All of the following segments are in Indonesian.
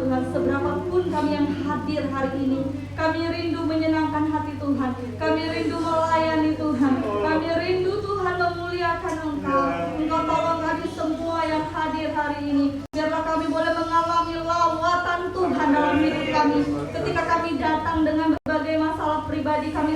Tuhan, seberapapun kami yang hadir hari ini, kami rindu menyenangkan hati Tuhan, kami rindu melayani Tuhan, kami rindu Tuhan memuliakan Engkau. Engkau tolong kami semua yang hadir hari ini, biarlah kami boleh mengalami lawatan Tuhan dalam hidup kami. Ketika kami datang dengan berbagai masalah pribadi kami,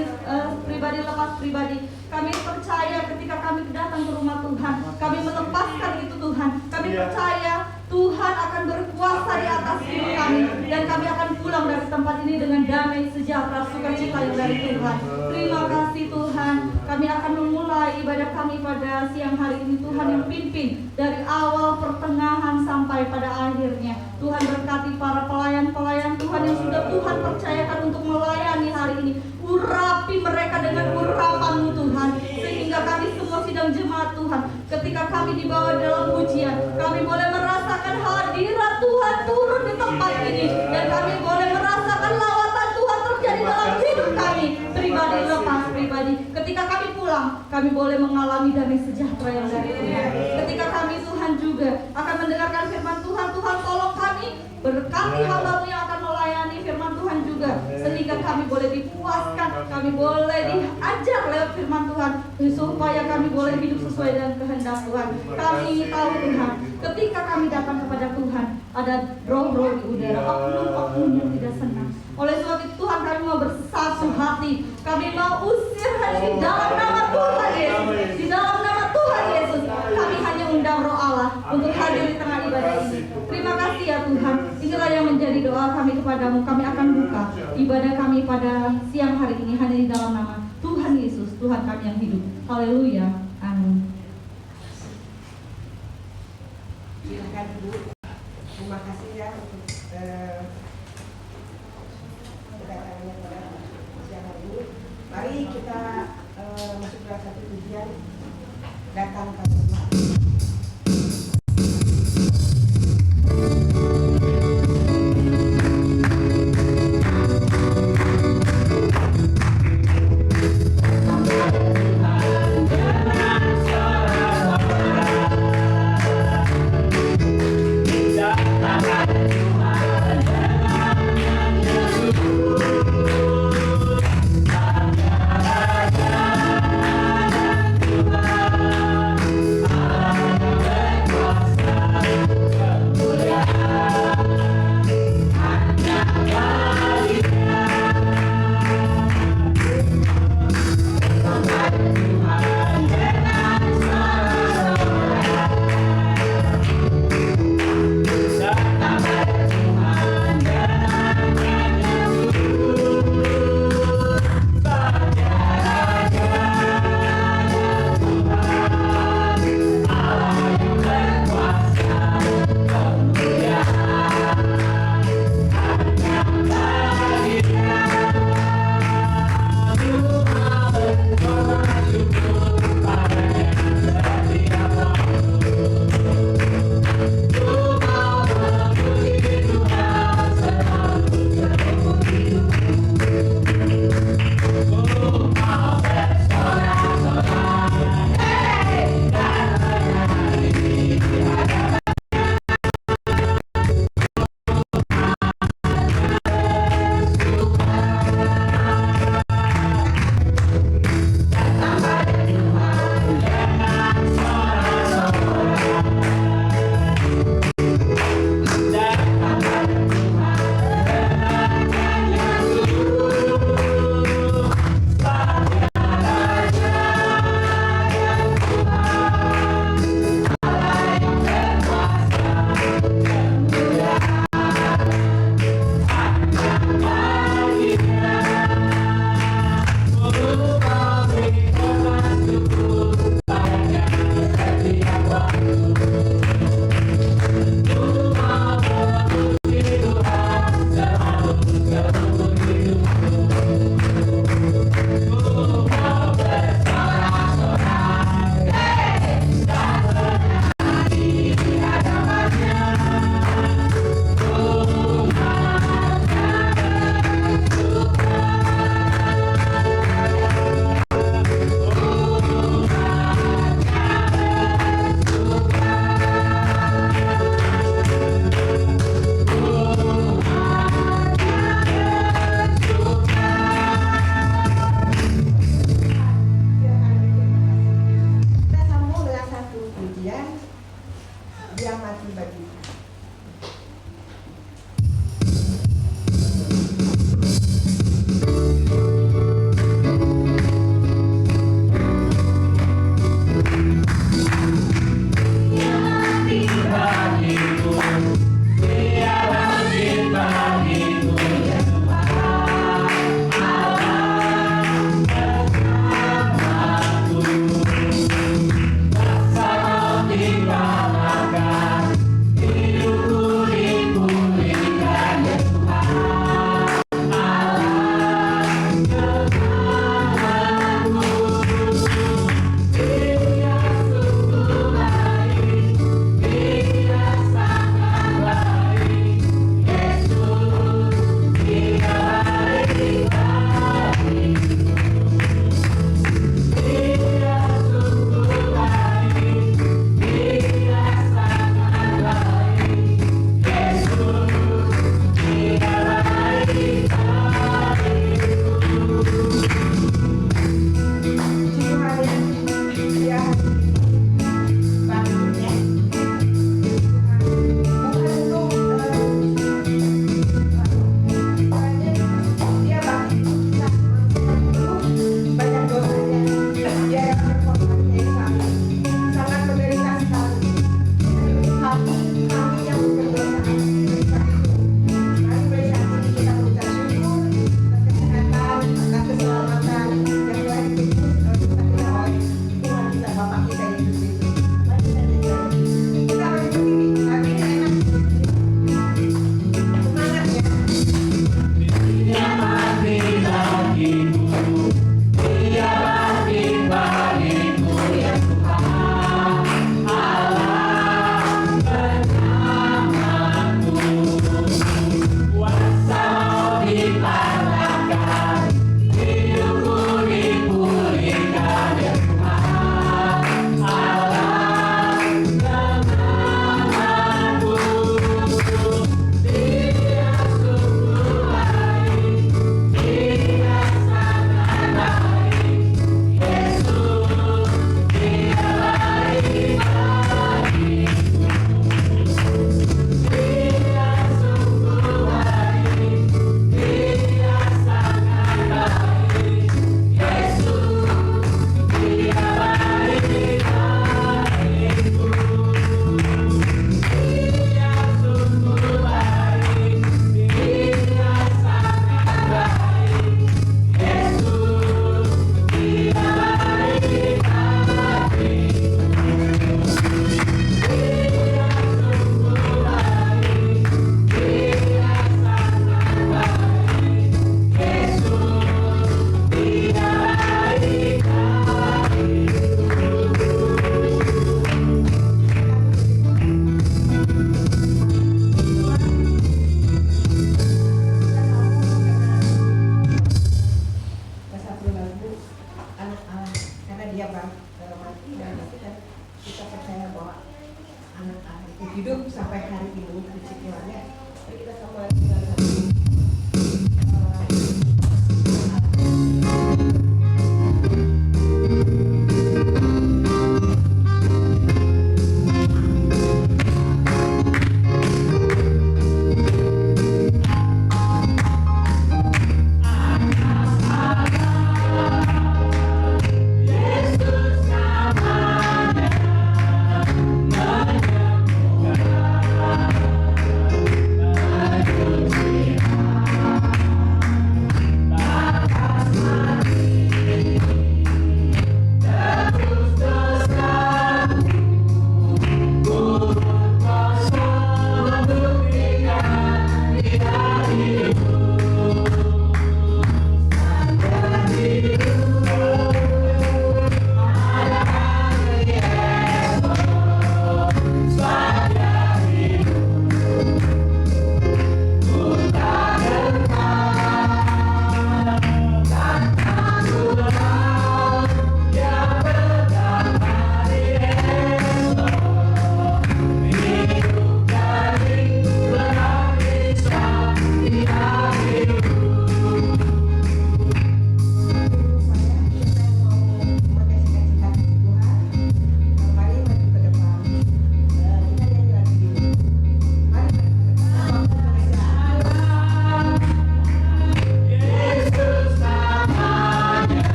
pribadi lepas pribadi, kami percaya ketika kami datang ke rumah Tuhan, kami melepaskan itu Tuhan. Kami percaya Tuhan akan berkuasa di atas hidup kami, dan kami akan pulang dari tempat ini dengan damai, sejahtera, sukacita yang dari Tuhan. Terima kasih Tuhan. Kami akan memulai ibadah kami pada siang hari ini. Tuhan yang pimpin dari awal, pertengahan sampai pada akhirnya. Tuhan berkati para pelayan-pelayan Tuhan yang sudah Tuhan percayakan untuk melayani hari ini. Urapi mereka dengan urapan-Mu Tuhan, sehingga kami semua sidang jemaat Tuhan, ketika kami dibawa dalam pujian, kami boleh merasakan hadirat Tuhan turun di tempat ini, dan kami boleh merasakan lawatan Tuhan terjadi dalam hidup kami, pribadi lepas pribadi. Ketika kami pulang, kami boleh mengalami damai sejahtera yang dari Tuhan. Ketika kami Tuhan juga akan mendengarkan firman Tuhan, Tuhan tolong kami, berkati hamba-Mu yang akan melayani firman Tuhan juga, sehingga kami boleh dipuaskan, kami boleh diajar lewat firman Tuhan, supaya kami boleh hidup sesuai dengan kehendak Tuhan. Kami tahu Tuhan, ketika kami datang kepada Tuhan, ada roh-roh di udara, oknum-oknum yang tidak senang. Oleh sebab itu Tuhan, kami mau bersatu hati, kami mau usir hati dalam nama Tuhan Yesus, di dalam nama Tuhan Yesus. Kami hanya undang Roh Allah untuk hadir di tengah ibadah ini. Terima kasih ya Tuhan. Inilah yang menjadi doa kami kepadamu. Kami akan buka ibadah kami pada siang hari ini hanya di dalam nama Tuhan Yesus, Tuhan kami yang hidup. Haleluya. Amin. Silakan Ibu. Terima kasih ya untuk kedatangannya pada siang hari ini. Mari kita masuk ke satu tujuan, datang ke rumah.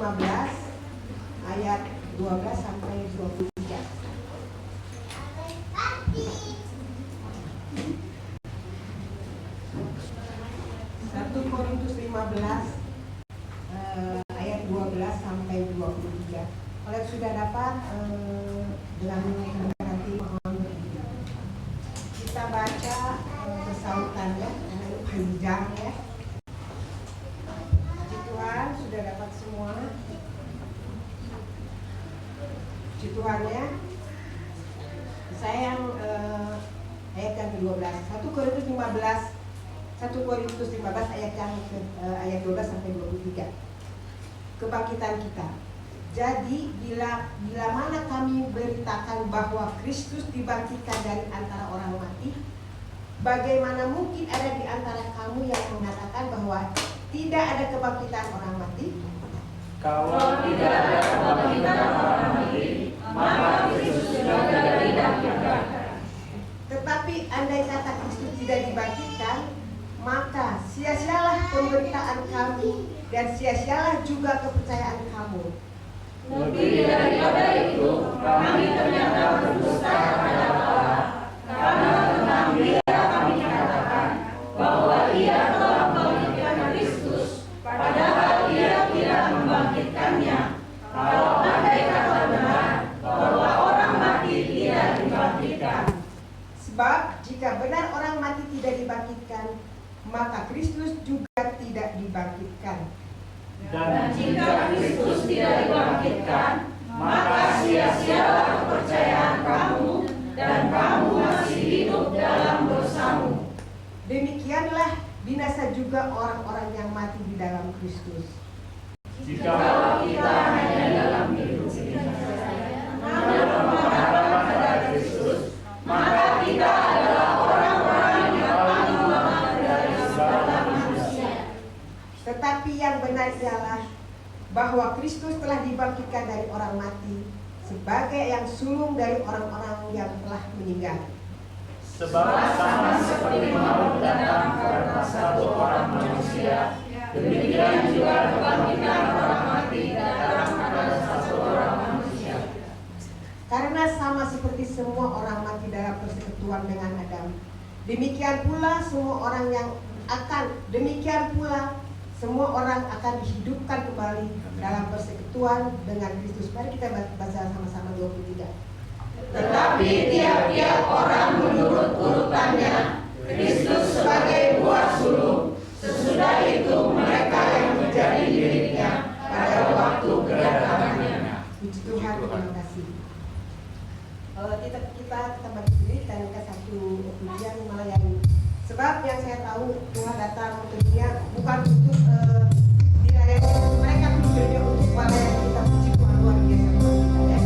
15 ayat 12 sampai 23. 1 Korintus 15 ayat 12 sampai 23. Kalau sudah dapat dengan nanti mohon kita baca bersautan ya, panjang ya. Puji Tuhan, sudah dapat semua. Puji Tuhan ya. Saya yang ayat yang ke-12. 1 Korintus 15 ayat 12 sampai 23. Kebangkitan kita. Jadi bila mana kami beritakan bahwa Kristus dibangkitkan dari antara orang mati, bagaimana mungkin ada di antara kamu yang mengatakan bahwa tidak ada kebangkitan orang mati? Kalau tidak ada kebangkitan orang mati, maka Kristus juga tidak dibangkitkan. Tetapi andai kata Kristus tidak dibangkitkan, maka sia-sialah pemberitaan kami dan sia-sialah juga kepercayaan kamu. Lebih daripada itu, kami ternyata berdusta kepada Allah, karena tentang Dia kami katakan bahwa Ia telah membangkitkan Kristus, padahal Ia tidak membangkitkannya. Kalau andai kata benar bahwa orang mati tidak dibangkitkan. Sebab jika benar orang mati tidak dibangkitkan, maka Kristus juga tidak dibangkitkan. Dan jika Kristus tidak dibangkitkan, maka sia-sialah kepercayaan kamu dan kamu masih hidup dalam dosamu. Demikianlah binasa juga orang-orang yang mati di dalam Kristus. Jika kita hanya dalam hidup ini namun menghadap pada Kristus, maka kita adalah orang-orang yang paling lemah dari segala manusia. Tetapi yang benar ialah bahwa Kristus telah dibangkitkan dari orang mati sebagai yang sulung dari orang-orang yang telah meninggal. Sebab sama seperti maut datang karena satu orang manusia, demikian juga kebangkitan orang mati datang karena satu orang manusia. Karena sama seperti semua orang mati dalam persekutuan dengan Adam, demikian pula semua orang akan dihidupkan kembali dalam persekutuan dengan Kristus. Mari kita baca sama-sama 23. Tetapi tiap-tiap orang menurut urutannya, Kristus sebagai buah sulung, sesudah itu mereka yang menjadi miliknya pada waktu kedatangannya. Puji Tuhan, terima kasih. Kita baca sendiri dan ke satu pujian melayani. Sebab yang saya tahu Tuhan datang ke dunia bukan untuk dilayani mereka, tujuannya untuk melayani kita. Puji Tuhan, luar biasa Tuhan kita ya.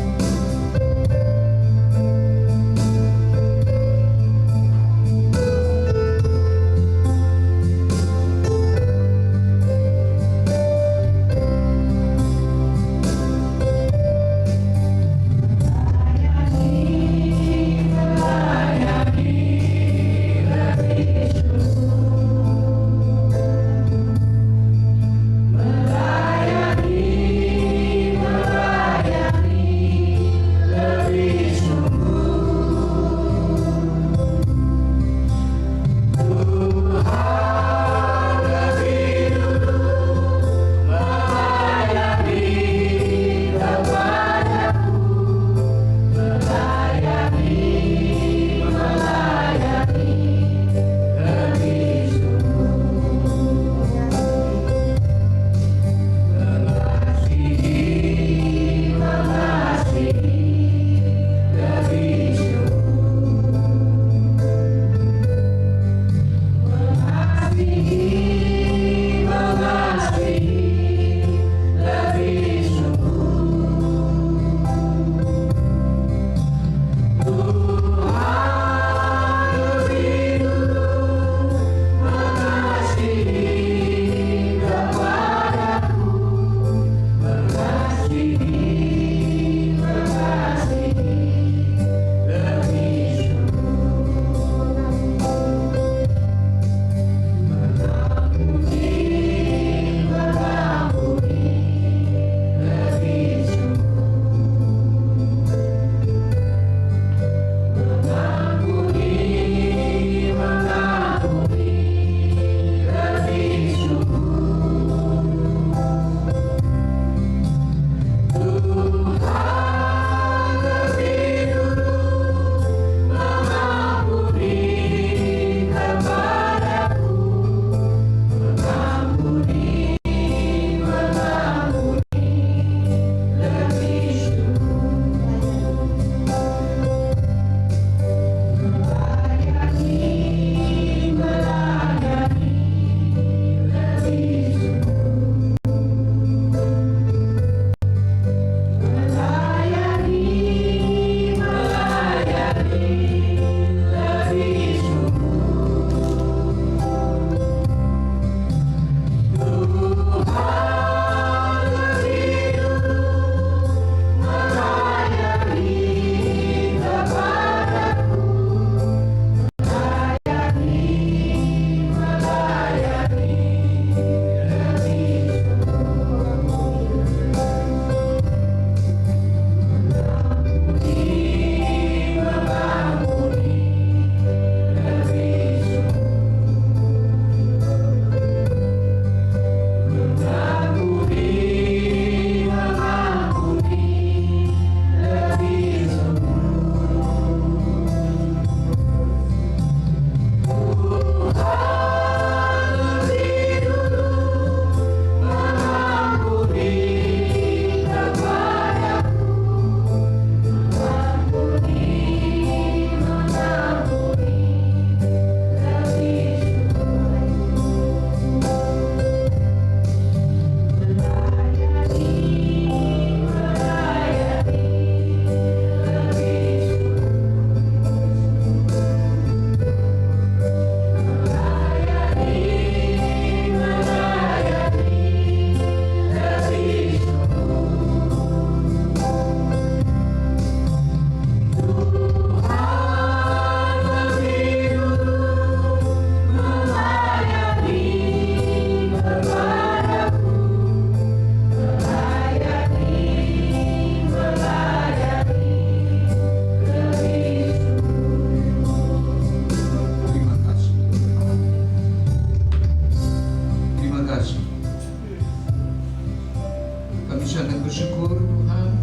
sangat bersyukur Tuhan,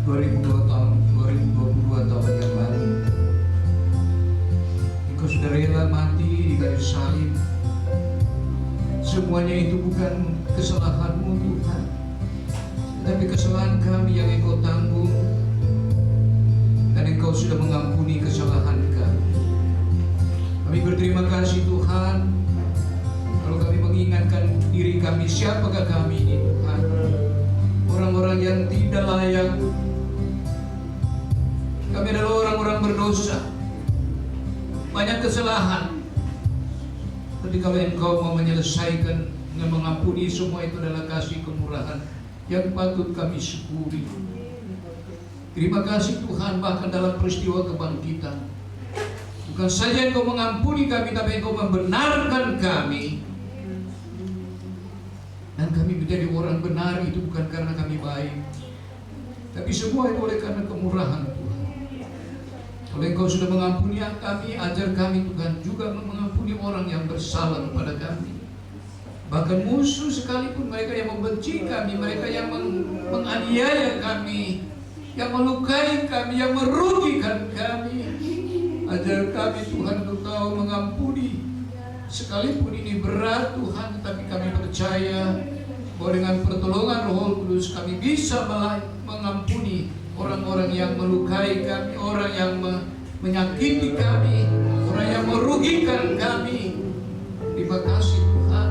2022 tahun yang lalu Engkau sudah rela mati di kayu salib. Semuanya itu bukan kesalahan-Mu Tuhan, tapi kesalahan kami yang Engkau tanggung, dan Engkau sudah mengampuni kesalahan kami. Kami berterima kasih Tuhan. Kalau kami mengingatkan diri kami, siapakah kami ini Tuhan? Orang-orang yang tidak layak. Kami adalah orang-orang berdosa, banyak kesalahan. Tapi kalau Engkau mau menyelesaikan dan mengampuni, semua itu adalah kasih kemurahan yang patut kami syukuri. Terima kasih Tuhan, bahkan dalam peristiwa kebangkitan, bukan saja Engkau mengampuni kami, tapi Engkau membenarkan kami. Dan kami menjadi orang benar itu bukan karena kami baik, tapi semua itu oleh karena kemurahan Tuhan. Kalau Engkau sudah mengampuni kami, ajar kami Tuhan juga mengampuni orang yang bersalah kepada kami. Bahkan musuh sekalipun, mereka yang membenci kami, mereka yang menganiaya kami, yang melukai kami, yang merugikan kami, ajar kami Tuhan untuk tahu mengampuni. Sekalipun ini berat Tuhan, tetapi kami percaya bahwa dengan pertolongan Roh Kudus kami bisa mengampuni orang-orang yang melukai kami, orang yang menyakiti kami, orang yang merugikan kami. Terima kasih Tuhan.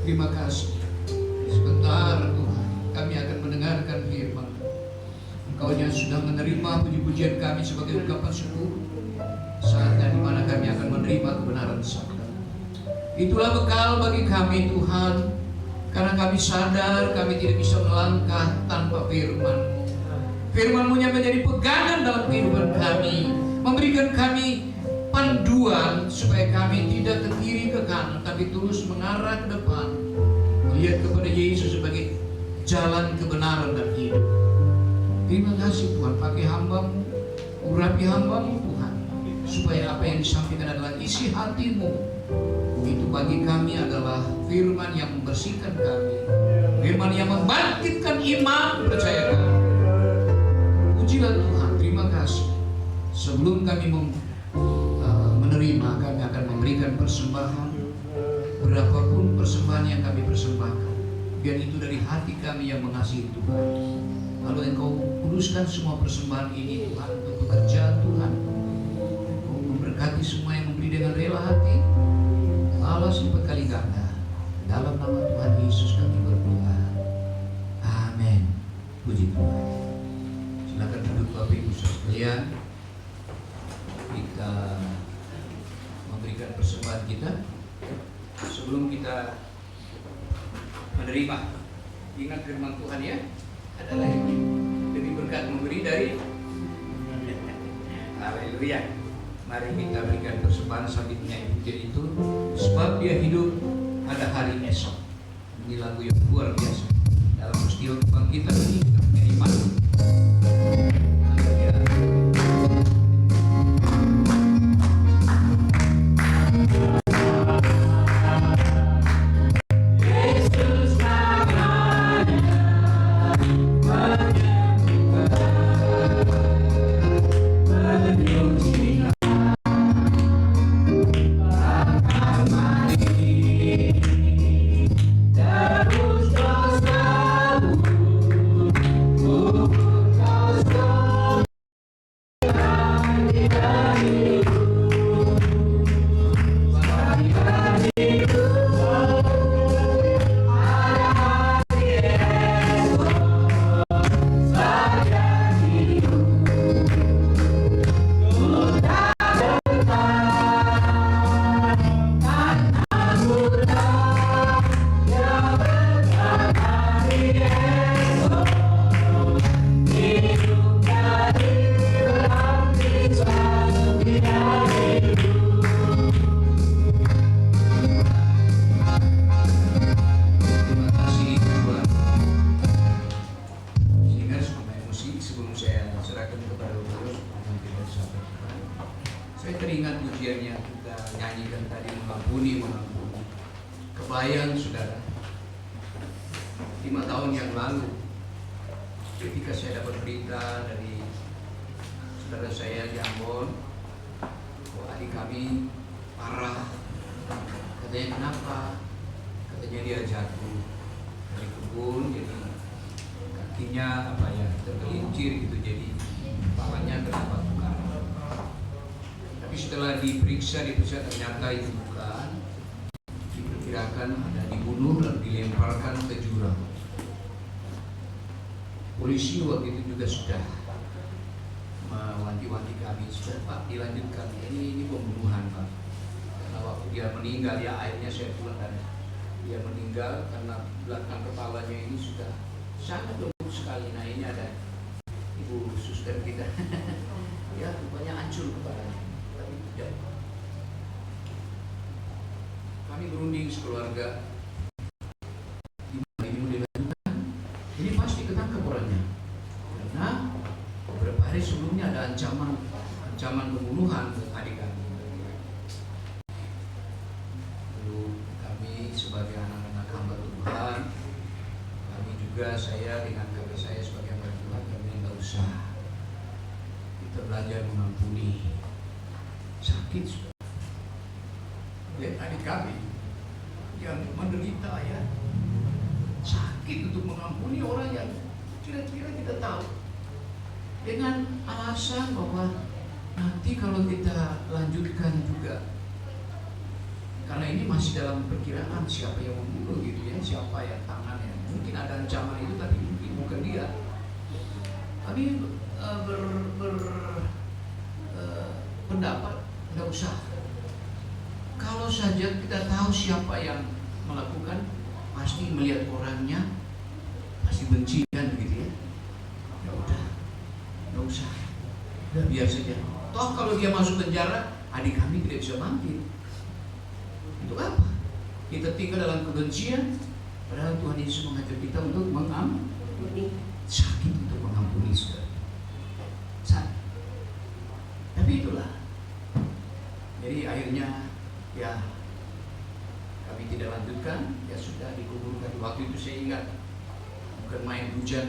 Terima kasih. Sebentar Tuhan, kami akan mendengarkan firman. Engkau yang sudah menerima puji-pujian kami sebagai ungkapan syukur. Saatnya di mana kami akan menerima kebenaran sabda. Itulah bekal bagi kami Tuhan, karena kami sadar kami tidak bisa melangkah tanpa firman-Mu. Firman-Mu yang menjadi pegangan dalam kehidupan kami, memberikan kami panduan supaya kami tidak ke kiri ke kanan, tapi terus mengarah ke depan, melihat kepada Yesus sebagai jalan kebenaran dan hidup. Terima kasih Tuhan, pakai hamba-Mu, urapi hamba-Mu Tuhan, supaya apa yang disampaikan adalah isi hati-Mu. Itu bagi kami adalah firman yang membersihkan kami, firman yang membangkitkan iman percaya kami. Pujilah Tuhan, terima kasih. Sebelum kami menerima, kami akan memberikan persembahan, berapapun persembahan yang kami persembahkan, biar itu dari hati kami yang mengasihi Tuhan. Lalu Engkau kuduskan semua persembahan ini Tuhan untuk pekerjaan Tuhan. Engkau memberkati semua yang memberi dengan rela hati. Balas lipat kali ganda. Dalam nama Tuhan Yesus kami berdoa. Amin. Puji Tuhan. Silakan duduk Bapak Ibu sekalian. Kita memberikan persembahan kita. Sebelum kita menerima, ingat firman Tuhan ya. Ada lagi lebih berkat memberi dari Haleluya. Mari kita berikan persembahan sambil menyanyi itu, sebab Dia hidup, ada hari esok. Ini lagu yang luar biasa. Dalam peristiwa kebangkitan ini kita punya iman. Kebayang saudara, terima tahun yang lalu, ketika saya dapat berita dari saudara saya di Ambon, bahwa adik kami parah. Katanya kenapa? Katanya dia jatuh dari kebun, jadi kakinya tergelincir gitu, jadi kepalanya kena batu karang. Tapi setelah diperiksa ternyata itu bukan. Diperkirakan ada dibunuh lalu dilemparkan ke jurang. Polisi waktu itu juga sudah mewanti-wanti kami, sudah Pak dilanjutkan, ini pembunuhan Pak. Karena waktu dia meninggal, ya akhirnya saya pulang dan dia meninggal karena belakang kepalanya ini sudah sangat lembut sekali. Nah ini ada ibu suster kita, ya rupanya hancur kepalanya, tapi tidak. Kami berunding sekeluarga, gimana ini mau dilanjutkan? Ini pasti ketangkep orangnya, karena beberapa hari sebelumnya ada ancaman pembunuhan ke adik kami. Lalu kami sebagai anak-anak hamba Tuhan, kami juga, saya dengan kakak saya sebagai hamba Tuhan, kami nggak usah. Kita belajar mengampuni. Sakit sudah. Lihat adik kami yang menderita, ya, sakit untuk mengampuni orang yang kira-kira kita tahu, dengan alasan bahwa nanti kalau kita lanjutkan juga, karena ini masih dalam perkiraan siapa yang membunuh gitu ya, siapa yang tangannya, mungkin ada ancaman itu tapi mungkin bukan dia. Kami pendapat tidak usah. Kalau saja kita tahu siapa yang melakukan, pasti melihat orangnya, pasti benci kan begitu ya. Ya udah, nggak usah, udah biar saja. Toh kalau dia masuk penjara, adik kami tidak bisa bangkit. Untuk apa? Kita tinggal dalam kebencian, padahal Tuhan Yesus mengajar kita untuk mengampuni. Sakit untuk mengampuni, saudara. Sakit. Tapi itulah. Jadi akhirnya, ya, kami tidak lanjutkan, ya sudah dikuburkan. Waktu itu saya ingat, bukan main hujan.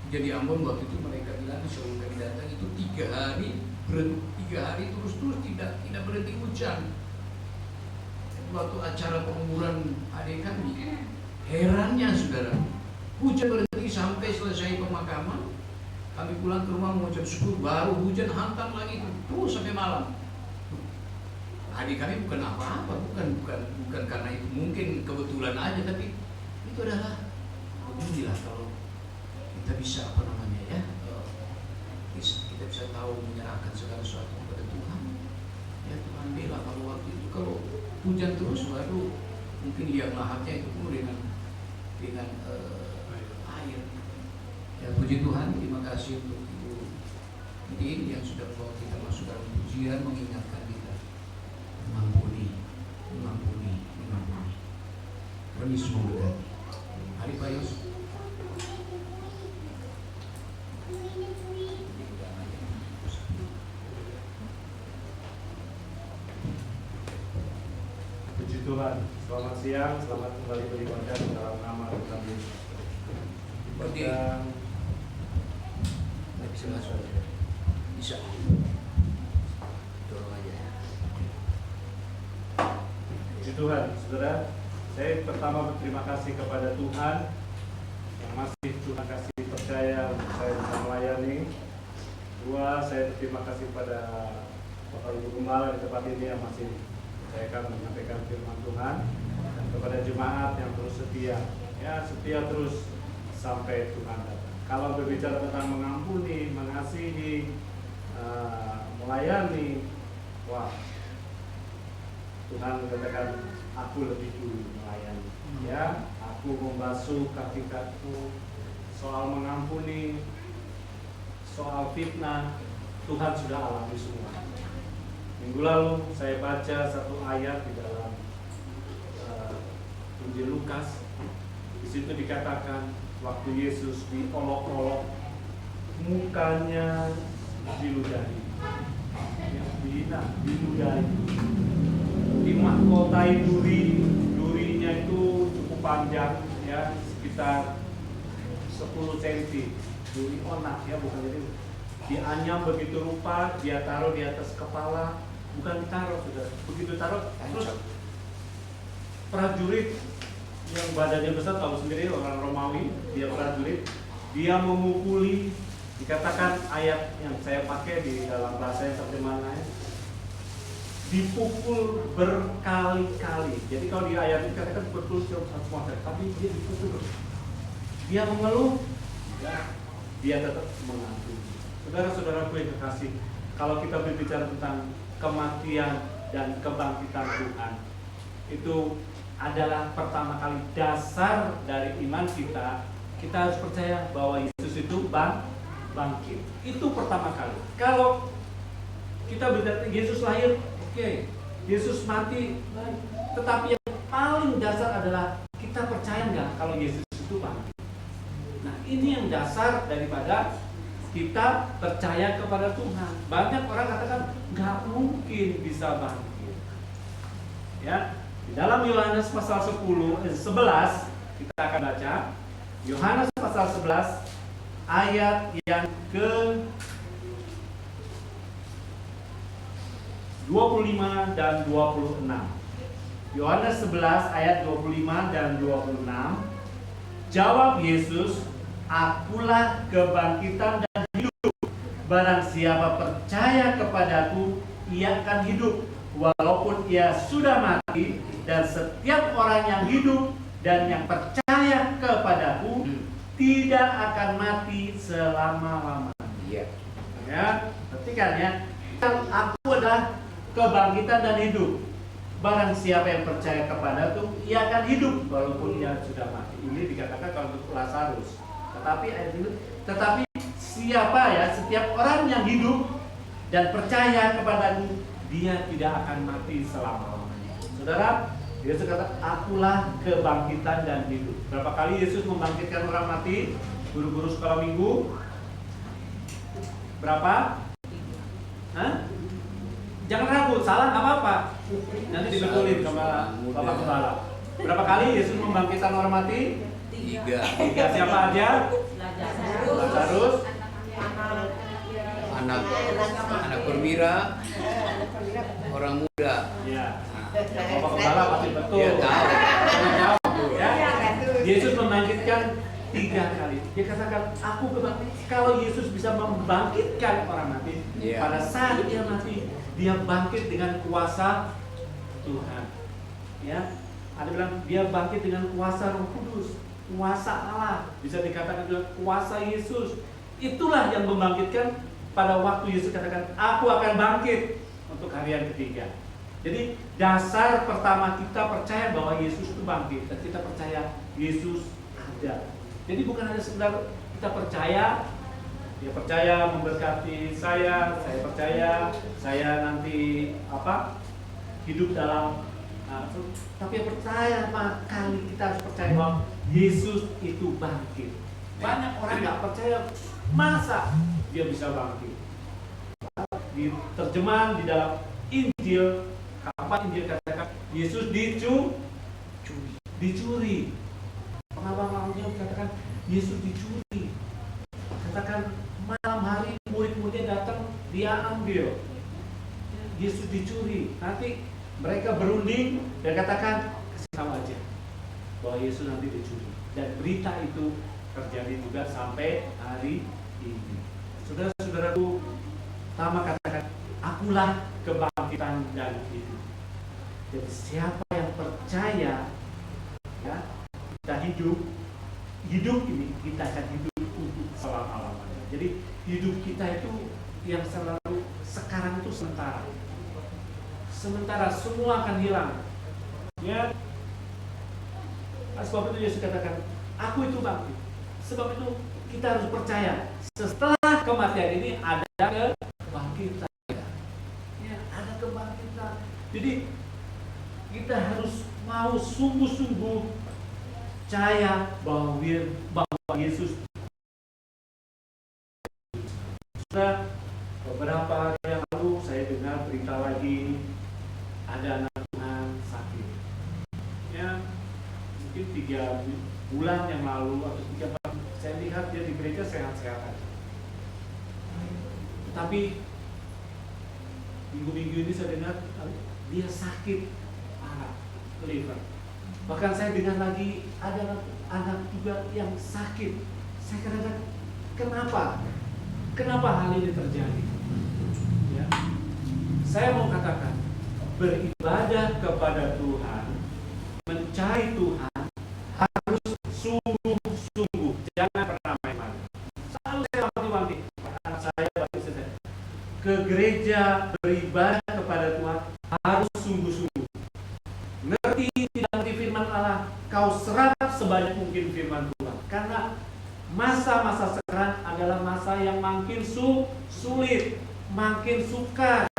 Jadi Ambon waktu itu mereka bilang sebelum kami datang itu 3 hari terus-terus tidak berhenti hujan. Waktu acara penguburan adik kami, herannya saudara, hujan berhenti sampai selesai pemakaman. Kami pulang ke rumah mau jam 10, baru hujan hantam lagi terus sampai malam. Adik kami bukan apa-apa, bukan karena itu, mungkin kebetulan aja, tapi itu adalah beginilah kalau kita bisa kita bisa tahu menyerahkan segala sesuatu kepada Tuhan. Ya Tuhan bela. Kalau waktu itu kalau hujan terus, baru mungkin liang lahatnya itu penuh dengan air. Ya puji Tuhan, terima kasih untuk Ibu Din yang sudah membawa kita masuk dalam pujian, mengingatkan kita mengampuni. Kami semua berkati. Hari Pak Yus. Puji Tuhan. Selamat siang, selamat kembali beribadah dalam nama Tuhan Yesus. Dan bisa masuk. Bisa. Tolong aja. puji Tuhan, saudara. Saya pertama berterima kasih kepada Tuhan yang masih Tuhan kasih percaya untuk saya bisa melayani. Kedua, saya berterima kasih kepada Bapak Ibu Gembala di tempat ini yang masih saya akan menyampaikan firman Tuhan, dan kepada jemaat yang terus setia, ya setia terus sampai Tuhan datang. Kalau berbicara tentang mengampuni, mengasihi, melayani, wah, Tuhan katakan aku lebih dulu melayani, ya, aku membasuh kaki-kakimu. Soal mengampuni, soal fitnah, Tuhan sudah alami semua. Minggu lalu saya baca satu ayat di dalam Injil Lukas. Di situ dikatakan waktu Yesus diolok-olok, mukanya diludahi, ya, dihina, diludahi, dimahkotai durinya itu cukup panjang, ya, sekitar 10 cm. Duri onak ya, bukan jadi dianyam begitu rupa, dia taruh di atas kepala, bukan ditaruh sudah. Begitu taruh, terus prajurit yang badannya besar, tahu sendiri orang Romawi, dia prajurit, dia memukuli, dikatakan ayat yang saya pakai di dalam bahasa yang terjemahan, dipukul berkali-kali. Jadi kalau di ayat ini katakan betul semua, tapi dia dipukul. Dia mengeluh, dia tetap mengakui. Saudara-saudaraku yang kekasih, kalau kita berbicara tentang kematian dan kebangkitan Tuhan, itu adalah pertama kali dasar dari iman kita. Kita harus percaya bahwa Yesus itu bangkit. Itu pertama kali. Kalau kita berbicara Yesus lahir, oke, Yesus mati, baik. Tetapi yang paling dasar adalah kita percaya nggak kalau Yesus itu bangkit. Nah, ini yang dasar daripada kita percaya kepada Tuhan. Banyak orang katakan nggak mungkin bisa bangkit. Ya, di dalam Yohanes pasal 11 kita akan baca Yohanes pasal 11 ayat yang ke 25 dan 26. Yohanes 11 ayat 25 dan 26. Jawab Yesus, "Akulah kebangkitan dan hidup. Barang siapa percaya kepadaku, ia akan hidup walaupun ia sudah mati, dan setiap orang yang hidup dan yang percaya kepadaku tidak akan mati selama-lamanya." Ya, perhatikan ya. Aku adalah kebangkitan dan hidup. Barang siapa yang percaya kepadaku, ia akan hidup walaupun ia sudah mati. Ini dikatakan kalau untuk Lazarus. Tetapi siapa ya, setiap orang yang hidup dan percaya kepadaku, dia tidak akan mati selama-lamanya. Saudara, Yesus kata, "Akulah kebangkitan dan hidup." Berapa kali Yesus membangkitkan orang mati? Guru-guru sekolah minggu? Berapa? Hah? Jangan ragu, salah nggak apa-apa. Nanti dibetulin sama Bapak Kepala. Berapa kali Yesus membangkitkan orang mati? 3. Siapa aja? Lazarus, anak perwira, orang muda. ya. Bapak Kepala pasti betul. Dia tahu. Ya. Yesus membangkitkan 3 kali. Dia katakan, "Aku kebangkitan." Kalau Yesus bisa membangkitkan orang mati, pada saat dia mati, dia bangkit dengan kuasa Tuhan. Ya, ada bilang dia bangkit dengan kuasa Roh Kudus, kuasa Allah. Bisa dikatakan juga kuasa Yesus. Itulah yang membangkitkan pada waktu Yesus katakan, "Aku akan bangkit untuk hari yang ketiga." Jadi dasar pertama kita percaya bahwa Yesus itu bangkit, dan kita percaya Yesus ada. Jadi bukan hanya sekedar kita percaya, dia percaya memberkati saya percaya saya nanti hidup dalam, tapi percaya kali kita harus percaya bahwa Yesus itu bangkit. Banyak orang nggak percaya, masa dia bisa bangkit? Di terjemahan di dalam Injil, apa Injil katakan Yesus dicuri. Pengawal-pengawalnya katakan Yesus dicuri. Katakan malam hari murid-muridnya datang, dia ambil. Yesus dicuri. Nanti mereka berunding dan katakan, kasih tahu aja bahwa Yesus nanti dicuri. Dan berita itu terjadi juga sampai hari ini. Saudara-saudaraku, pertama katakan, "Akulah kebangkitan dan hidup." Jadi siapa yang percaya, ya, kita hidup ini kita akan hidup untuk selama-lamanya. Jadi hidup kita itu yang selalu sekarang itu sementara semua akan hilang. Ya. Sebab itu Yesus katakan, "Aku itu bangkit." Sebab itu kita harus percaya setelah kematian ini ada kebangkitan. Ya, ada kebangkitan. Jadi kita harus mau sungguh-sungguh percaya bahwa Yesus. Sudah beberapa hari yang lalu saya dengar berita lagi, ada anak Tuhan sakit. Ya, mungkin 3 bulan yang lalu atau 3 bulan, saya lihat dia di gereja sehat-sehat aja. Tapi minggu-minggu ini saya dengar dia sakit parah, liver. Bahkan saya dengar lagi ada anak juga yang sakit. Saya kadang-kadang, kenapa hal ini terjadi? Ya. Saya mau katakan, beribadah kepada Tuhan, mencari Tuhan harus sungguh-sungguh, jangan pernah main-main. Selalu saya wanti-wanti anak saya, ke gereja beribadah kepada Tuhan harus sungguh-sungguh. Ngerti tidak ngerti firman Allah, kau serap sebanyak mungkin firman Tuhan. Karena masa-masa sekarang adalah masa yang makin sulit, makin sukar.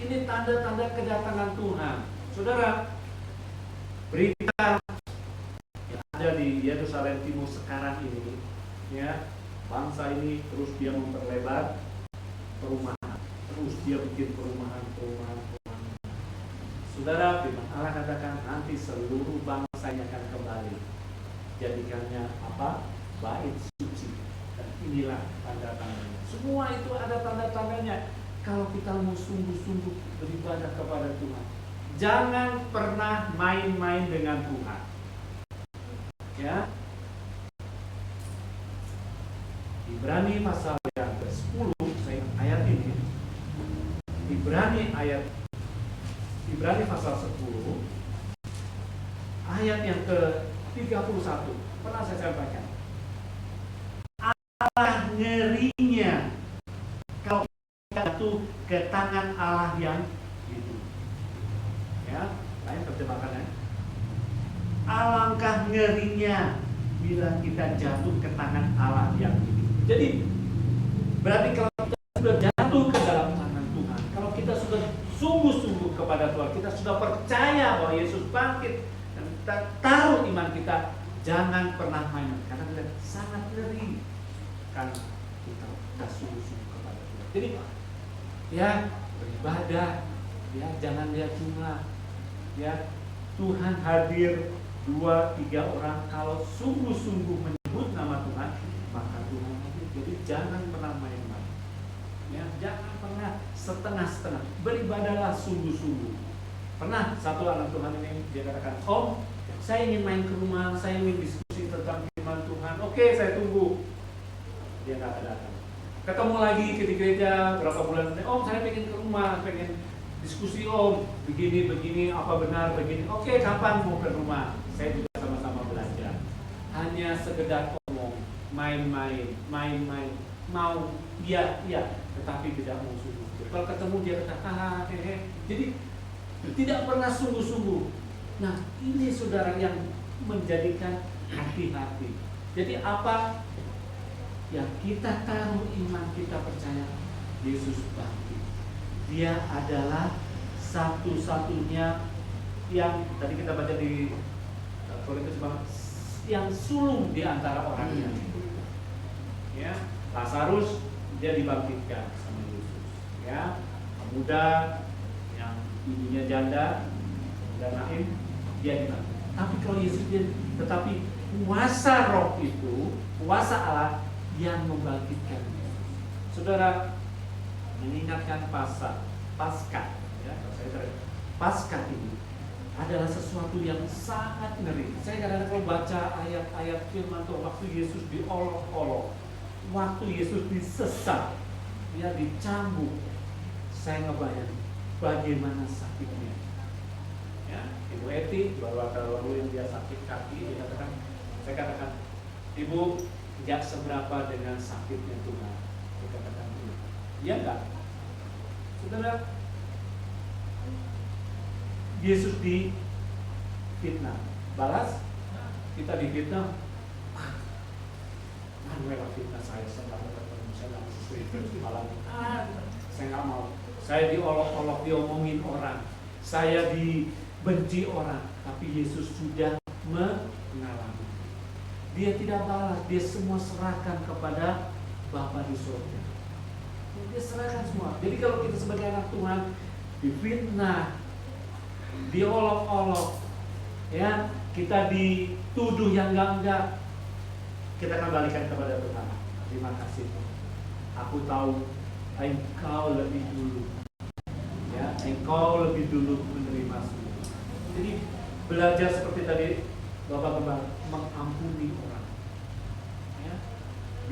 Ini tanda-tanda kedatangan Tuhan. Saudara, berita yang ada di Yerusalem Timur sekarang ini, ya, bangsa ini terus dia memperlebar perumahan, terus dia bikin perumahan. Saudara, firman Allah katakan nanti seluruh bangsanya akan kembali, jadikannya apa? Bait suci. Dan inilah tanda-tandanya. Semua itu ada tanda-tandanya. Kalau kita mau sungguh-sungguh beribadah kepada Tuhan, jangan pernah main-main dengan Tuhan. Ya. Ibrani pasal yang ke-10, saya ingat ayat ini. Ibrani pasal 10 ayat yang ke-31 pernah saya sampaikan. Allah ngerinya kalau kita jatuh ke tangan Allah yang itu. Ya, lain terjemahkannya. Alangkah ngerinya bila kita jatuh ke tangan Allah yang itu. Jadi berarti kalau kita sudah jatuh ke dalam tangan Tuhan, kalau kita sudah sungguh-sungguh kepada Tuhan, kita sudah percaya bahwa Yesus bangkit dan kita taruh iman kita, jangan pernah main, karena kita sangat ngeri karena kita sungguh-sungguh kepada Tuhan. Jadi ya beribadah, ya jangan lihat jumlah, ya Tuhan hadir 2-3 orang, kalau sungguh-sungguh menyebut nama Tuhan, maka Tuhan hadir. Jadi jangan pernah main-main, ya jangan pernah setengah-setengah, beribadahlah sungguh-sungguh. Pernah satu anak Tuhan ini dia katakan, Om, saya ingin main ke rumah, saya ingin diskusi tentang firman Tuhan. Oke, saya tunggu. Dia nggak datang. Ketemu lagi di gereja berapa bulan, Om saya pengen ke rumah, pengen diskusi Om, begini, apa benar begini. Oke, kapan mau ke rumah? Saya juga sama-sama belajar. Hanya sekedar omong, main-main, mau iya, tetapi tidak mau sungguh. Kalau ketemu dia kata, jadi tidak pernah sungguh-sungguh. Nah, ini saudara yang menjadikan hati-hati. Jadi apa yang kita taruh iman kita percaya, Yesus bangkit. Dia adalah satu-satunya yang tadi kita baca di Korintus yang sulung di antara orangnya. Ya, Lazarus dia dibangkitkan sama Yesus. Ya, pemuda yang ibunya janda, dan Naim dia dibangkitkan. Tapi kalau Yesus dia, tetapi kuasa Roh itu, kuasa Allah yang membangkitkan. Saudara, mengingatkan Paskah, ya, Paskah ini adalah sesuatu yang sangat ngeri. Saya kadang-kadang kalau baca ayat-ayat firman Tuhan, waktu Yesus diolok-olok, waktu Yesus disesat, dia dicambuk, saya ngebayang bagaimana sakitnya. Ya, Ibu Eti baru yang dia sakit kaki, saya katakan, Ibu tidak seberapa dengan sakitnya Tuhan. Saya katakan, iya enggak? Saudara, Yesus difitnah, balas kita difitnah. Manuel fitnah saya nggak ketemu, saya nggak sesuai malam. Saya nggak mau. Saya diolok-olok, diomongin orang, saya dibenci orang, tapi Yesus sudah mengalami. Dia tidak balas, dia semua serahkan kepada Bapa di surga. Dia serahkan semua. Jadi kalau kita sebagai anak Tuhan difitnah, diolok-olok, ya kita dituduh yang enggak, Kita kembalikan kepada Tuhan. Terima kasih. Aku tahu Engkau lebih dulu. Ya, Engkau lebih dulu menerima semua. Jadi belajar seperti tadi Bapak Gembala, mengampuni orang. Ya.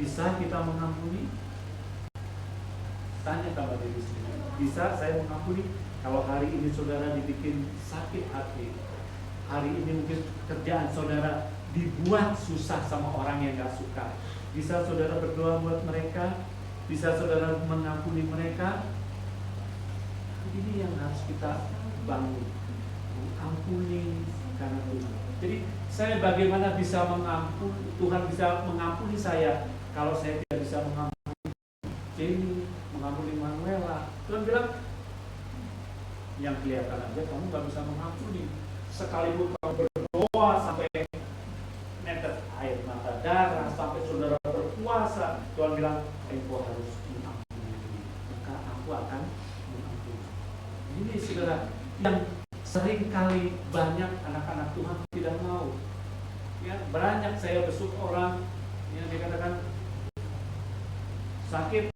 Bisa kita mengampuni? Tanya kepada diri sendiri. Bisa saya mengampuni? Kalau hari ini saudara dibikin sakit hati, hari ini mungkin kerjaan saudara dibuat susah sama orang yang gak suka, bisa saudara berdoa buat mereka, bisa saudara mengampuni mereka. Ini yang harus kita bangun, mengampuni karena Tuhan. Jadi saya bagaimana bisa mengampuni, Tuhan bisa mengampuni saya kalau saya tidak bisa mengampuni Jenny, mengampuni Manuela. Tuhan bilang, yang kelihatan aja kamu gak bisa mengampuni, sekalipun kamu berdoa sampai netes air mata darah, sampai saudara berpuasa, Tuhan bilang engkau harus mengampuni, maka aku akan mengampuni. Ini saudara yang sering kali banyak anak-anak Tuhan tidak mau. Ya, banyak saya besuk orang yang dikatakan sakit,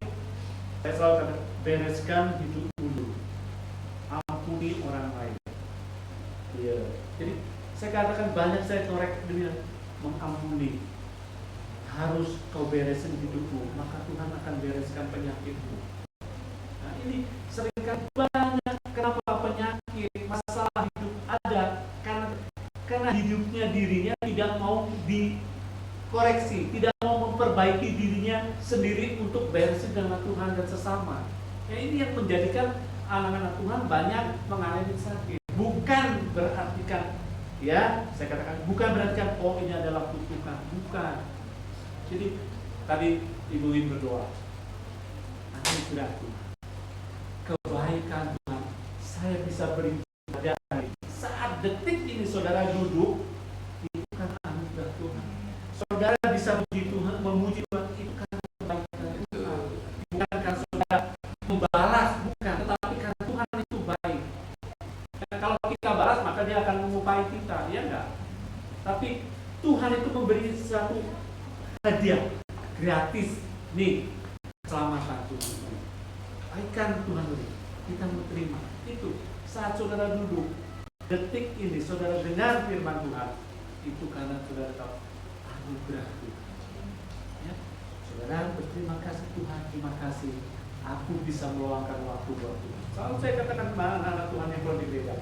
saya selalu katakan bereskan hidup dulu, ampuni orang lain. Ya, jadi saya katakan banyak saya korek dengan mengampuni. Harus kau beresin hidupmu, maka Tuhan akan bereskan penyakitmu. Nah ini seringkali banyak kenapa penyakit, masalah hidup ada karena hidupnya dirinya tidak mau dikoreksi, tidak mau memperbaiki dirinya sendiri untuk beresin dengan Tuhan dan sesama. Ya ini yang menjadikan anak-anak Tuhan banyak mengalami sakit. Bukan berarti kan, ya saya katakan bukan berarti kan oh ini adalah kutukan, bukan. Jadi tadi Ibu Win berdoa, anugerah Tuhan, kebaikan Tuhan, saya bisa beribadah saat detik ini saudara duduk, itu karena anugerah Tuhan. Saudara bisa memuji Tuhan, itu karena kebaikan Tuhan. Bukan karena saudara membalas, bukan, tetapi karena Tuhan itu baik. Dan kalau kita balas maka Dia akan mengupai kita, ya enggak? Tapi Tuhan itu memberi sesuatu hadiah gratis, nih keselamatan Tuhan. Kebaikan Tuhan beri, kita mau terima. Itu saat saudara duduk, detik ini saudara dengar firman Tuhan, itu karena saudara tahu anugerah Tuhan. Ya, saudara berterima kasih Tuhan, terima kasih. Aku bisa meluangkan waktu buat Tuhan. Selalu saya katakan kepada anak-anak Tuhan yang keluar di gereja,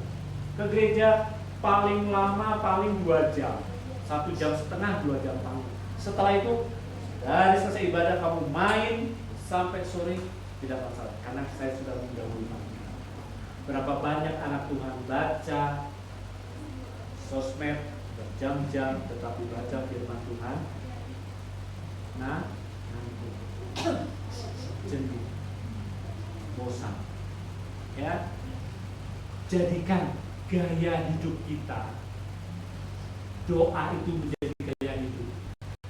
ke gereja paling lama paling 2 jam, 1,5 jam, 2 jam paling. Setelah itu dari selesai ibadah kamu main sampai sore tidak masalah, karena saya sudah mendahului. Berapa banyak anak Tuhan baca sosmed berjam-jam tetapi baca firman Tuhan ngantuk, jenuh, bosan. Ya, jadikan gaya hidup kita, doa itu menjadi gaya hidup.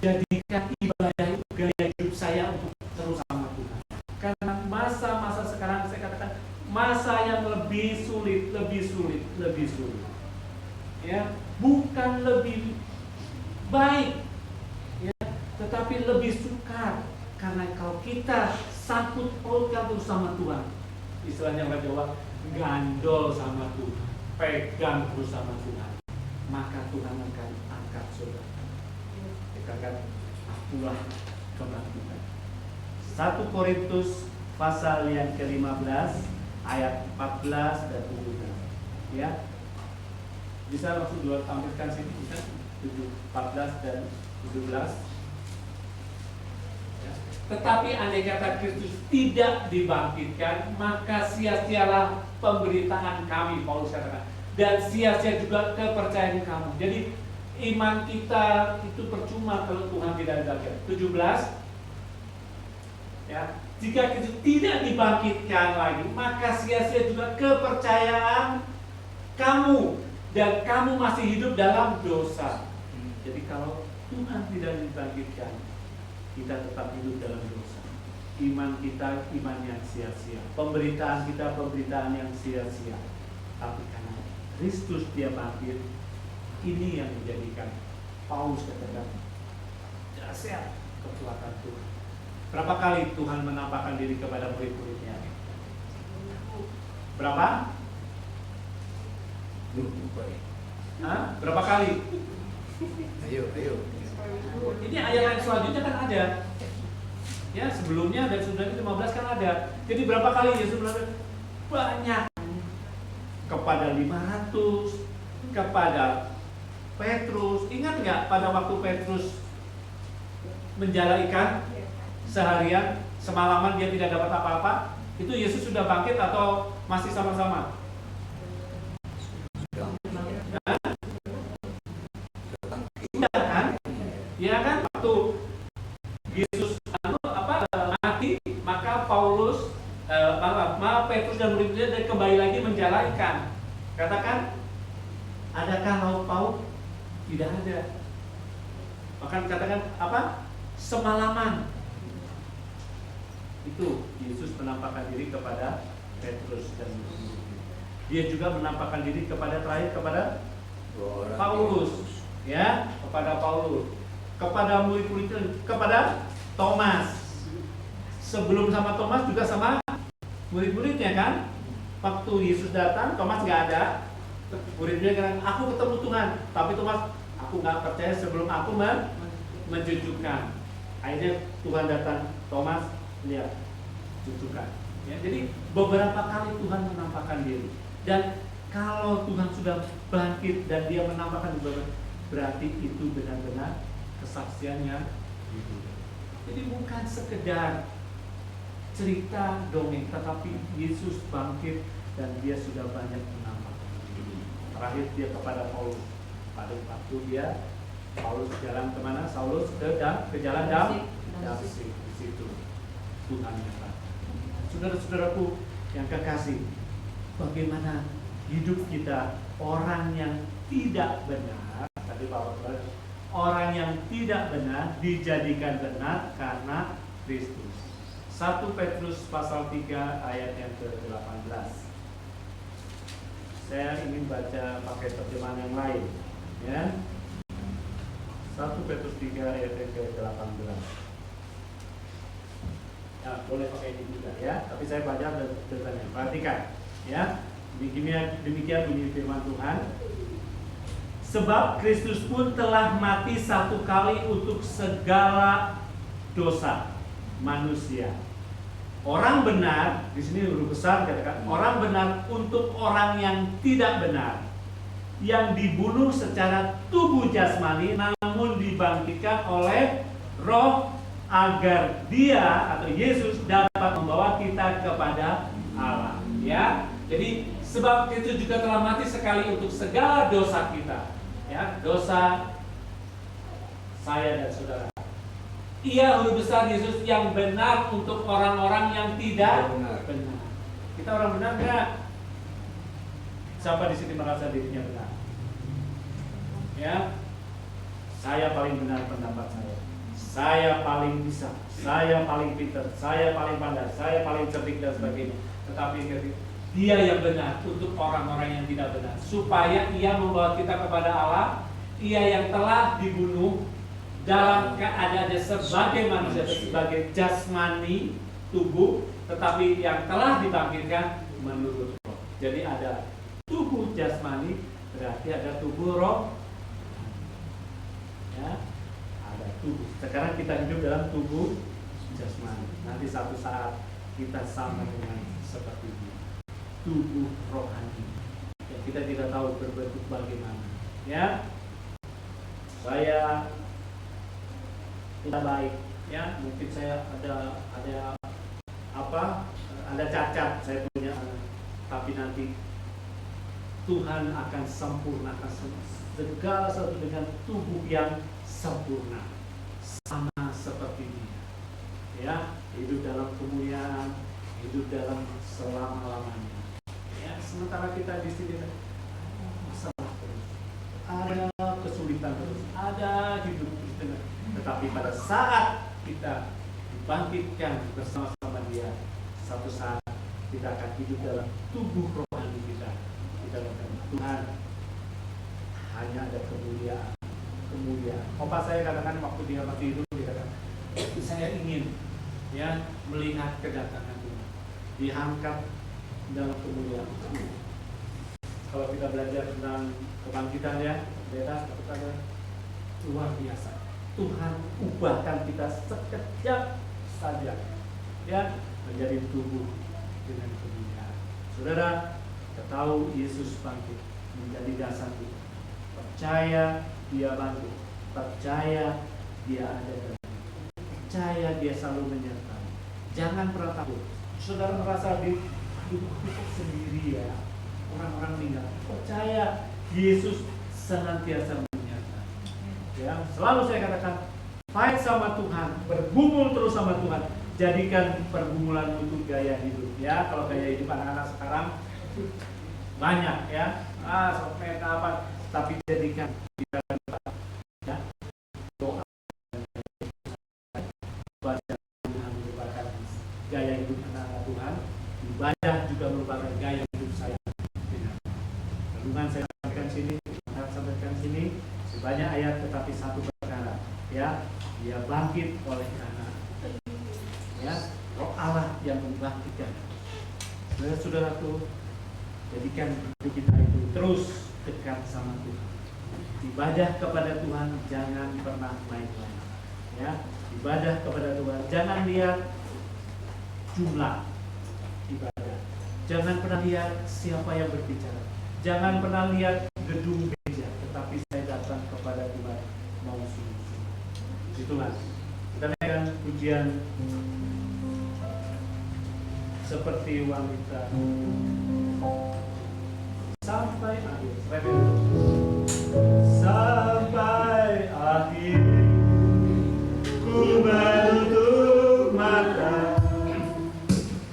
Jadikan ibadah itu gaya hidup saya untuk terus sama Tuhan. Karena masa-masa sekarang saya katakan masa yang lebih sulit. Ya, bukan lebih baik, ya, tetapi lebih sukar. Karena kalau kita sangkut pautkan terus sama Tuhan, istilahnya orang Jawa, gandol sama Tuhan, pegang terus sama Tuhan, maka Tuhan akan angkat saudara. Dikatakan akulah kebangkitan. 1 Korintus pasal yang ke-15 ayat 14 dan 17. Ya. Bisa langsung dua tampilkan sini, bisa 14 dan 17. Ya. Tetapi andai kata Kristus tidak dibangkitkan, maka sia-sialah pemberitaan kami, Paulus katakan, dan sia-sia juga kepercayaan kamu. Jadi iman kita itu percuma kalau Tuhan tidak dibangkitkan. 17. Ya, jika Kristus tidak dibangkitkan lagi, maka sia-sia juga kepercayaan kamu dan kamu masih hidup dalam dosa. Jadi kalau Tuhan tidak dibangkitkan, kita tetap hidup dalam dosa. Iman kita iman yang sia-sia, pemberitaan kita pemberitaan yang sia-sia. Tapi karena Kristus dia bangkit, ini yang menjadikan Paulus katakan dahsyat kekuatan Tuhan. Berapa kali Tuhan menampakkan diri kepada murid-muridnya? Berapa? Hah? Berapa kali? Ayo. Ini ayat yang selanjutnya kan ada. Ya, sebelumnya dan sebelumnya 15 kan ada. Jadi berapa kali Yesus bilang? Banyak. Kepada 500, kepada Petrus. Ingat nggak pada waktu Petrus menjala ikan seharian, semalaman dia tidak dapat apa-apa? Itu Yesus sudah bangkit atau masih sama-sama? Sudah kan? Ya kan? Waktu Yesus mati, maka Petrus dan murid-muridnya kembali lagi menjala ikan. Katakan, adakah lauk pauk? Tidak ada. Bahkan katakan apa? Semalaman. Itu Yesus menampakkan diri kepada Petrus dan murid-muridnya. Dia juga menampakkan diri kepada terakhir kepada Paulus, ya, kepada Paulus, kepada murid-muridnya, kepada Thomas. Sebelum sama Thomas juga sama murid-muridnya kan. Waktu Yesus datang, Thomas nggak ada. Murid-muridnya bilang, aku ketemu Tuhan. Tapi Thomas, aku nggak percaya sebelum aku mencucukkan. Akhirnya Tuhan datang, Thomas, lihat, cucukkan. Ya, jadi beberapa kali Tuhan menampakkan diri. Dan kalau Tuhan sudah bangkit dan dia menampakkan diri, berarti itu benar-benar kesaksiannya. Jadi bukan sekedar cerita dongeng, tetapi Yesus bangkit dan dia sudah banyak menampakkan diri. Terakhir dia kepada Paulus. Pada waktu dia Paulus jalan kemana? Saulus ke jalan Damsik. Di situ Tuhan nyata. Saudara-saudaraku yang kekasih, bagaimana hidup kita orang yang tidak benar? Tadi Bapak bilang, orang yang tidak benar dijadikan benar karena Kristus. 1 Petrus pasal 3 ayat yang ke-18. Saya ingin baca pakai terjemahan yang lain, ya. 1 Petrus 3 ayat yang ke-18. Ya, boleh pakai ini juga ya, tapi saya baca tulisannya. Perhatikan, ya. Demikian bunyi firman Tuhan. Sebab Kristus pun telah mati satu kali untuk segala dosa manusia. Orang benar, di sini huruf besar katakan, orang benar untuk orang yang tidak benar, yang dibunuh secara tubuh jasmani, namun dibangkitkan oleh Roh agar Dia atau Yesus dapat membawa kita kepada Allah. Ya, jadi sebab Kristus juga telah mati sekali untuk segala dosa kita, ya, dosa saya dan saudara. Ia huruf besar Yesus yang benar untuk orang-orang yang tidak benar. Kita orang benar nggak? Siapa di sini merasa dirinya benar? Ya, saya paling benar pendapat saya. Saya paling bisa. Saya paling pintar. Saya paling pandai. Saya paling cerdik dan sebagainya. Tetapi Dia yang benar untuk orang-orang yang tidak benar, supaya Ia membawa kita kepada Allah. Ia yang telah dibunuh dalam keadaannya sebagai manusia, sebagai jasmani tubuh, tetapi yang telah dibangkitkan menurut roh. Jadi ada tubuh jasmani, berarti ada tubuh roh. Ya, ada tubuh. Sekarang kita hidup dalam tubuh jasmani. Nanti satu saat kita sama dengan seperti dia, tubuh rohani. Ya, kita tidak tahu berbentuk bagaimana. Ya, saya tidak baik, ya, mungkin saya ada cacat, saya punya anak, tapi nanti Tuhan akan sempurnakan segala sesuatu dengan tubuh yang sempurna, sama seperti Dia, ya, hidup dalam kemuliaan, hidup dalam selama-lamanya. Ya, sementara kita di sini masalah terus, ada kesulitan terus, ada hidup di tengah. Tetapi pada saat kita dibangkitkan bersama-sama Dia, satu saat kita akan hidup dalam tubuh rohani kita. Kita akan Tuhan, hanya ada kemuliaan, kemuliaan. Opa saya katakan waktu dia masih hidup, dia katakan, saya ingin ya melihat kedatangan Tuhan, diangkat dalam kemuliaan. Kalau kita belajar tentang kebangkitan ya, beda kata luar biasa. Tuhan ubahkan kita sekejap saja ya menjadi tubuh dengan kemuliaan. Saudara, kita tahu Yesus bangkit menjadi dasar kita. Percaya dia bangkit, percaya dia ada dalam kita, percaya dia selalu menyertai. Jangan pernah takut. Saudara merasa hidup sendiri ya, orang-orang meninggal. Percaya Yesus senantiasa menyertai. Ya, selalu saya katakan, fight sama Tuhan, bergumul terus sama Tuhan. Jadikan pergumulan itu gaya hidup. Ya, kalau gaya hidup anak-anak sekarang banyak ya, sampai apa? Tapi jadikan di dalam ya, doa baca Tuhan merupakan gaya hidup anak-anak Tuhan. Ibadah juga merupakan gaya hidup saya. Renungan saya sampaikan sini sebanyak ayat, tetapi satu perkara ya, dia bangkit oleh karena ya Roh Allah yang membangkitkan. Saudara-saudaraku, jadikan hidup kita itu terus dekat sama Tuhan. Ibadah kepada Tuhan jangan pernah main-main. Ya, ibadah kepada Tuhan jangan lihat jumlah ibadah. Jangan pernah lihat siapa yang berbicara. Jangan pernah lihat gedung gereja, tetapi saya datang kepada Tuhan mau sungguh-sungguh. Itulah. Kita naikkan pujian seperti wanita sampai akhir. Sampai akhir ku menutup mata,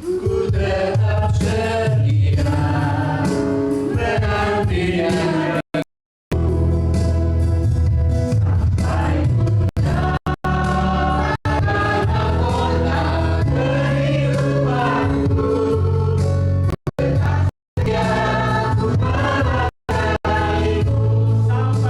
ku tetap setia menanti dia. Sampai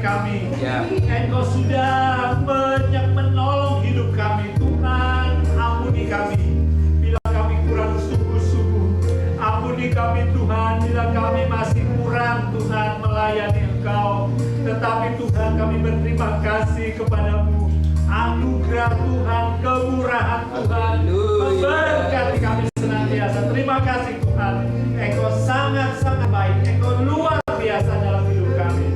kami. Ya. Engkau sudah banyak menolong hidup kami. Tuhan, ampuni kami bila kami kurang sungguh-sungguh. Ampuni kami Tuhan bila kami masih kurang Tuhan melayani Engkau. Tetapi Tuhan, kami berterima kasih kepadamu. Anugerah Tuhan, kemurahan Tuhan memberkati kami senantiasa. Terima kasih Tuhan, Engkau sangat-sangat baik, Engkau luar biasa dalam hidup kami.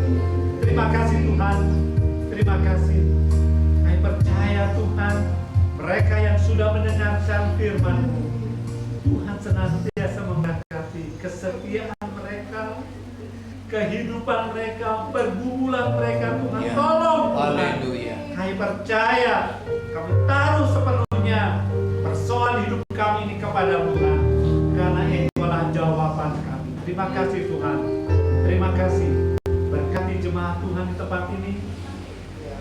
Terima kasih Tuhan, terima kasih. Kami percaya Tuhan, mereka yang sudah mendengarkan firman-Mu, Tuhan senantiasa memberkati kesetiaan mereka, kehidupan mereka, pergumulan mereka. Tuhan, tolong Tuhan. Haleluya. Kami percaya, kami taruh sepenuhnya persoalan hidup kami ini kepada Tuhan, karena Engkaulah jawaban kami. Terima kasih Tuhan, terima kasih. Berkati jemaat Tuhan di tempat ini,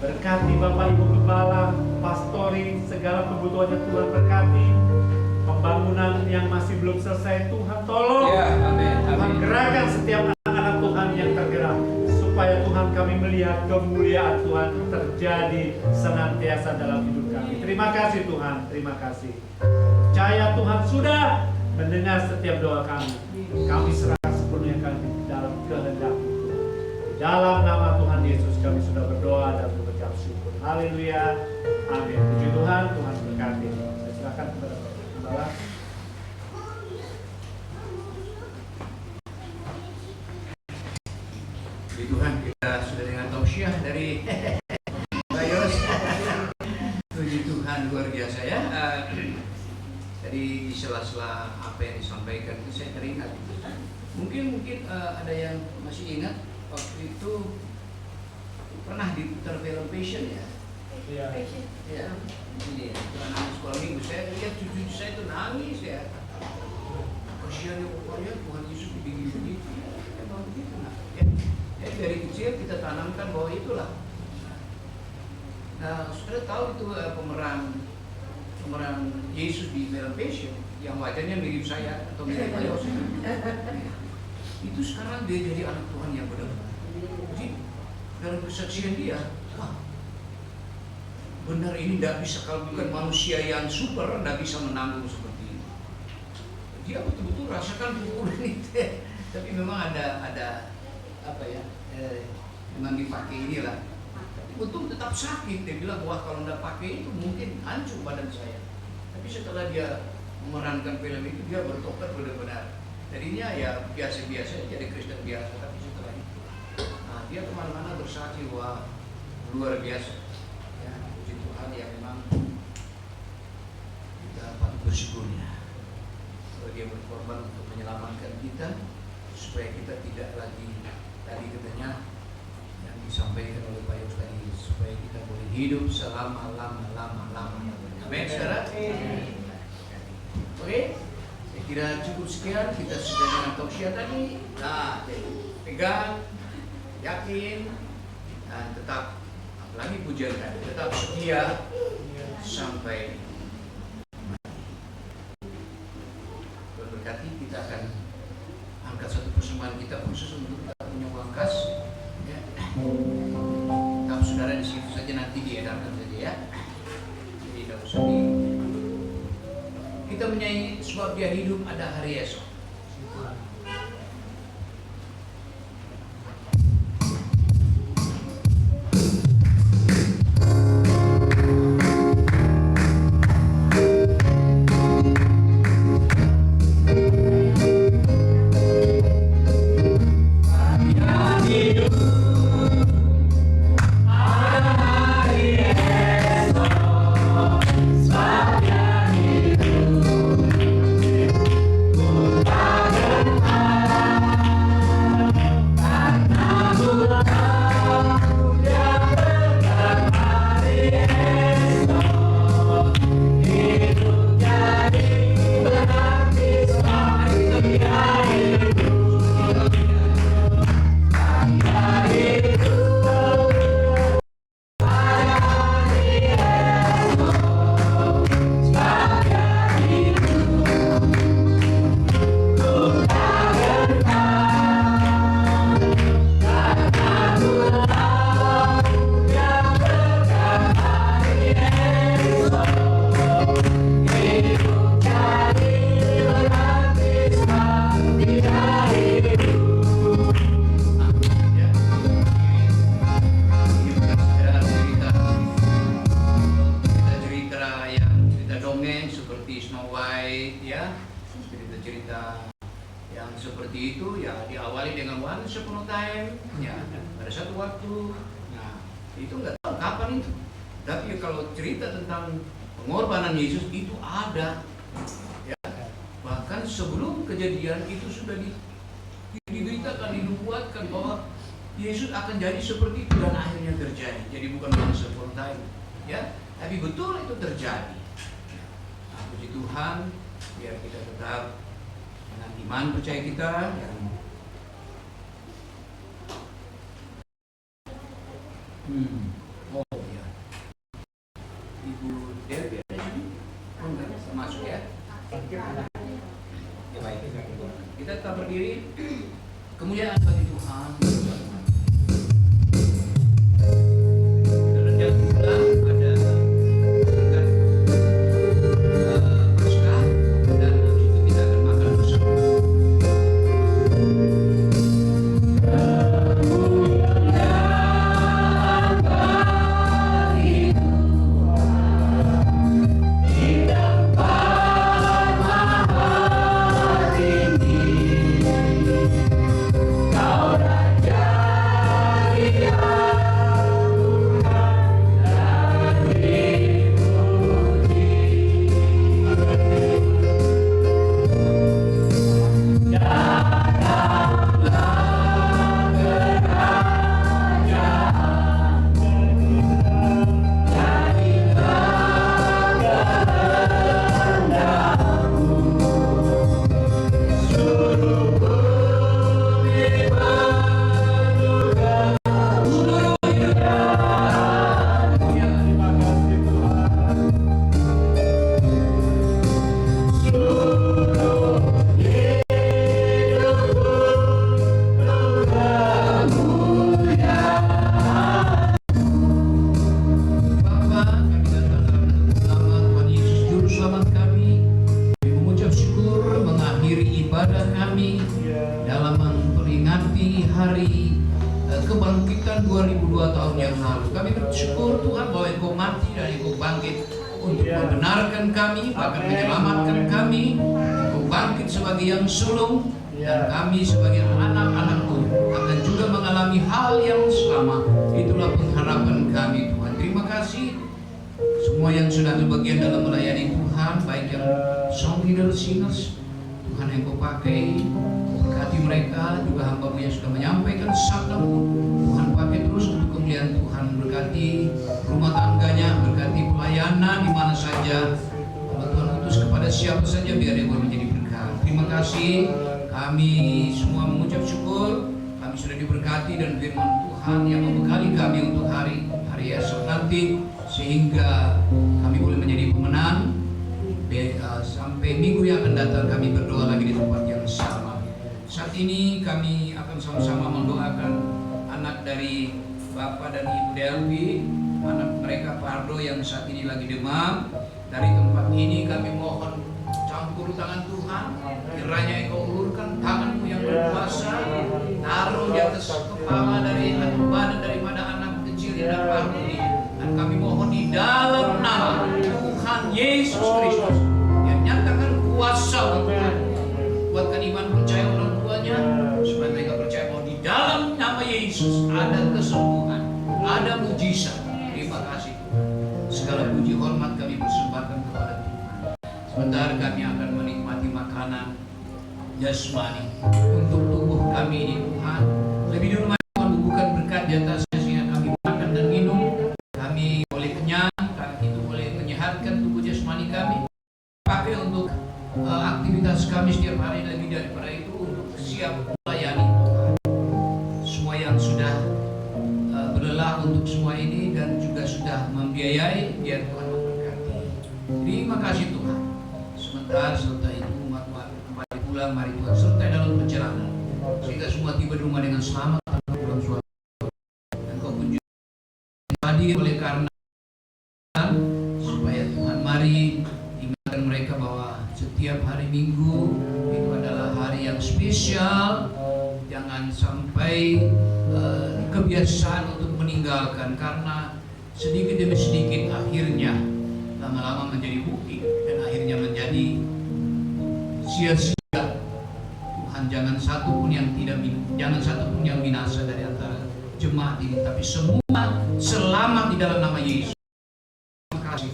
berkati Bapak Ibu Gembala, pastori, segala kebutuhannya Tuhan berkati. Pembangunan yang masih belum selesai, Tuhan tolong. Ya, amin. Tuhan gerakan setiap anak-anak Tuhan yang tergerak, supaya Tuhan kami melihat kemuliaan Tuhan terjadi senantiasa dalam hidup kami. Terima kasih Tuhan, terima kasih. Percaya Tuhan sudah mendengar setiap doa kami. Kami serahkan sepenuhnya kami dalam kehendak-Mu. Dalam nama Tuhan Yesus kami sudah berdoa dan mengucap syukur. Haleluya. Amin. Puji Tuhan, Tuhan berkati. Saya silakan kepada Bapak Gembala. Puji Tuhan, kita sudah dengan tausiah dari Bayos. Puji Tuhan, luar biasa ya. Tadi di sela-sela apa yang disampaikan itu saya teringat. Mungkin ada yang masih ingat waktu itu pernah diputar film Passion ya. Iya. Ya, ini anak sekolah minggu saya lihat cucu saya itu nangis ya. Kasihan ya pokoknya Tuhan Yesus begini-begini. Emang begitu nah. Ya, dari kecil kita tanamkan bahwa itulah. Nah, saudara tahu itu pemeran Yesus di film Passion yang wajahnya mirip saya atau mirip Bayos. Itu sekarang dia jadi anak Tuhan yang benar-benar. Jadi dalam kesaksian dia, wah, benar ini tidak bisa, kalau bukan manusia yang super, tidak bisa menanggung seperti ini. Dia betul-betul rasakan pukulan itu, tapi memang ada apa ya, memang dipakai inilah. Betul tetap sakit. Dia bilang, wah kalau tidak pakai itu mungkin hancur badan saya. Tapi setelah dia memerankan film itu, dia bertobat benar-benar. Tadinya ya biasa-biasa, jadi Kristen biasa, tapi setelah itu, nah, dia kemana-mana bersaksi, wah luar biasa. Ya, puji Tuhan ya, memang kita patut bersyukurnya kalau dia berkorban untuk menyelamatkan kita, supaya kita tidak lagi tadi katanya yang disampaikan oleh Pak Yus tadi, supaya kita boleh hidup selama-lamanya. Amin, saudara. Oke, saya kira cukup sekian. Kita sudah dengan tausiah tadi. Nah, pegang, yakin, dan tetap, apalagi pujian kan, tetap setia sampai mati. Berkati, kita akan angkat satu persembahan kita khusus untuk kita punya uang kas. Ya. Tetap saudara di situ saja, nanti diedarkan saja ya. Jadi tidak usah kita menyanyi sebab dia hidup, ada hari esok. Sebab dia hidup, dongeng seperti Snow White, ya, cerita-cerita yang seperti itu ya diawali dengan Once Upon a Time, ya, pada satu waktu. Nah, itu nggak tahu kapan itu. Tapi kalau cerita tentang pengorbanan Yesus itu ada, ya. Bahkan sebelum kejadian itu sudah diberitakan, dinubuatkan bahwa Yesus akan jadi seperti itu dan akhirnya terjadi. Jadi bukan Once Upon a Time, ya, tapi betul itu terjadi. Nah, puji Tuhan, biar kita tetap dengan iman percaya kita yang oh ya, Ibu Dewi ada sini? Oh enggak, masuk ya. Ya baik, kita tetap berdiri. Kemuliaan bagi Tuhan. Terlebih pula ada berkat Paskah dan habis itu kita akan makan bersama. Kebangkitan 2002 tahun yang lalu. Kami bersyukur Tuhan bahwa Engkau mati dan Engkau bangkit untuk membenarkan kami, bahkan menyelamatkan kami. Engkau bangkit sebagai yang sulung, dan kami sebagai anak-anak-Mu akan juga mengalami hal yang sama. Itulah pengharapan kami, Tuhan. Terima kasih semua yang sudah berbagian dalam melayani Tuhan, baik yang song leader, singers, Tuhan yang Kau pakai. Berkati mereka, juga hamba-Mu yang sudah menyampaikan sabda-Mu. Tuhan pakai terus untuk kemuliaan Tuhan. Berkati rumah tangganya, berkati pelayanan di mana saja. Kalau Tuhan utus kepada siapa saja, biar dia boleh menjadi berkat. Terima kasih. Kami semua mengucap syukur. Kami sudah diberkati dan firman Tuhan yang membekali kami untuk hari esok nanti, sehingga kami boleh menjadi pemenang. Sampai minggu yang akan datang kami berdoa lagi di tempat yang sama. Saat ini kami akan sama-sama mendoakan anak dari Bapak dan Ibu Delvi, anak mereka Pardo yang saat ini lagi demam. Dari tempat ini kami mohon campur tangan Tuhan, kiranya Engkau ulurkan tangan-Mu yang berkuasa, taruh di atas kepala dari atau badan daripada anak kecil yang Pardo ini. Dan kami mohon di dalam nama Tuhan Yesus Kristus yang nyatakan kuasa Tuhan, kuatkan iman percaya orang tuanya supaya mereka percaya bahwa di dalam nama Yesus ada kesembuhan, ada mujizat. Terima kasih Tuhan. Segala puji hormat kami persembahkan kepada Tuhan. Sebentar kami akan menikmati makanan jasmani untuk tubuh kami ini Tuhan. Lebih dulu mari Tuhan bubuhkan berkat di atasnya sehingga kami makan dan minum. Kami boleh kenyang, kami itu boleh menyehatkan tubuh jasmani kami. Pakai untuk aktivitas kami setiap hari, lebih daripada itu untuk siap melayani Tuhan. Semua yang sudah berlelah untuk semua ini dan juga sudah membiayai, biar Tuhan memberkati. Terima kasih Tuhan. Sebentar setelah itu umat-umat kembali pulang, mari Tuhan sertai dalam perjalanan sehingga semua tiba di rumah dengan selamat tanpa pulang suatu. Dan Kau pun juga hadir oleh karena supaya Tuhan mari ingatkan mereka bahwa setiap hari Minggu itu adalah hari yang spesial. Jangan sampai kebiasaan untuk meninggalkan, karena sedikit demi sedikit akhirnya lama-lama menjadi bukti dan akhirnya menjadi sia-sia. Tuhan, jangan satu pun yang binasa dari antara jemaat ini, tapi semua selamat di dalam nama Yesus. Terima kasih.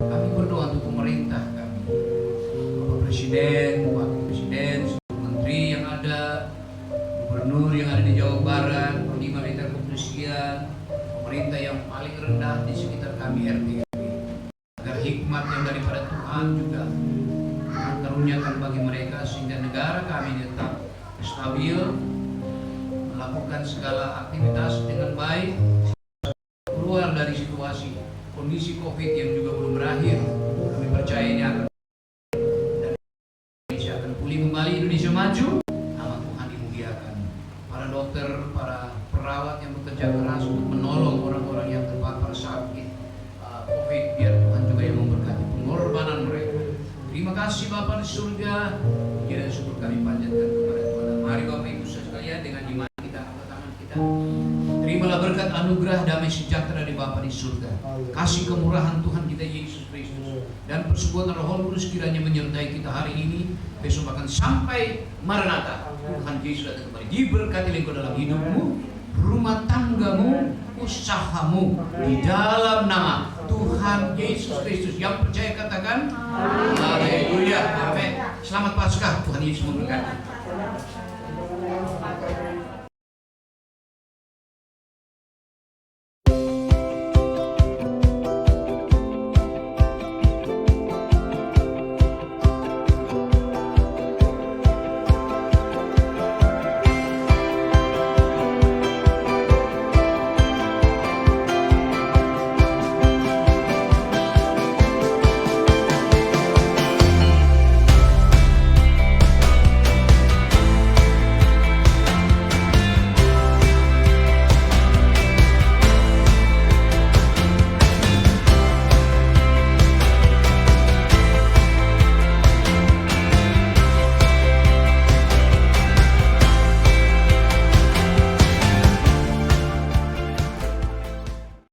Kami berdoa untuk pemerintah kami, Bapak Presiden, Wakil Presiden, seluruh menteri yang ada, gubernur yang ada di Jawa Barat, Panglima Militer Kepolisian, pemerintah yang paling rendah di sekitar kami RT, agar hikmat yang daripada Tuhan juga karuniakan bagi mereka sehingga negara kami tetap stabil, melakukan segala aktivitas dengan baik, keluar dari situasi kondisi COVID yang juga belum berakhir. Kami percaya ini akan dan Indonesia akan pulih kembali, Indonesia maju, nama Tuhan dimuliakan. Para dokter, para perawat yang bekerja keras untuk menolong orang-orang yang terpapar sakit COVID, biar Tuhan juga yang memberkati pengorbanan mereka. Terima kasih Bapa di surga, puji dan syukur kami panjatkan kepada Tuhan. Mari Bapak Ibu sekalian, dengan iman kita angkat tangan kita. Terimalah berkat anugerah damai sejahtera di Bapa di surga, kasih kemurahan Tuhan kita Yesus Kristus, dan persekutuan Roh Kudus kiranya menyertai kita hari ini, besok bahkan sampai Maranatha. Tuhan Yesus datang kembali. Diberkati engkau dalam hidupmu, rumah tanggamu, usahamu, di dalam nama Tuhan Yesus Kristus. Yang percaya katakan haleluya. Amin. Selamat Paskah, Tuhan Yesus memberkati.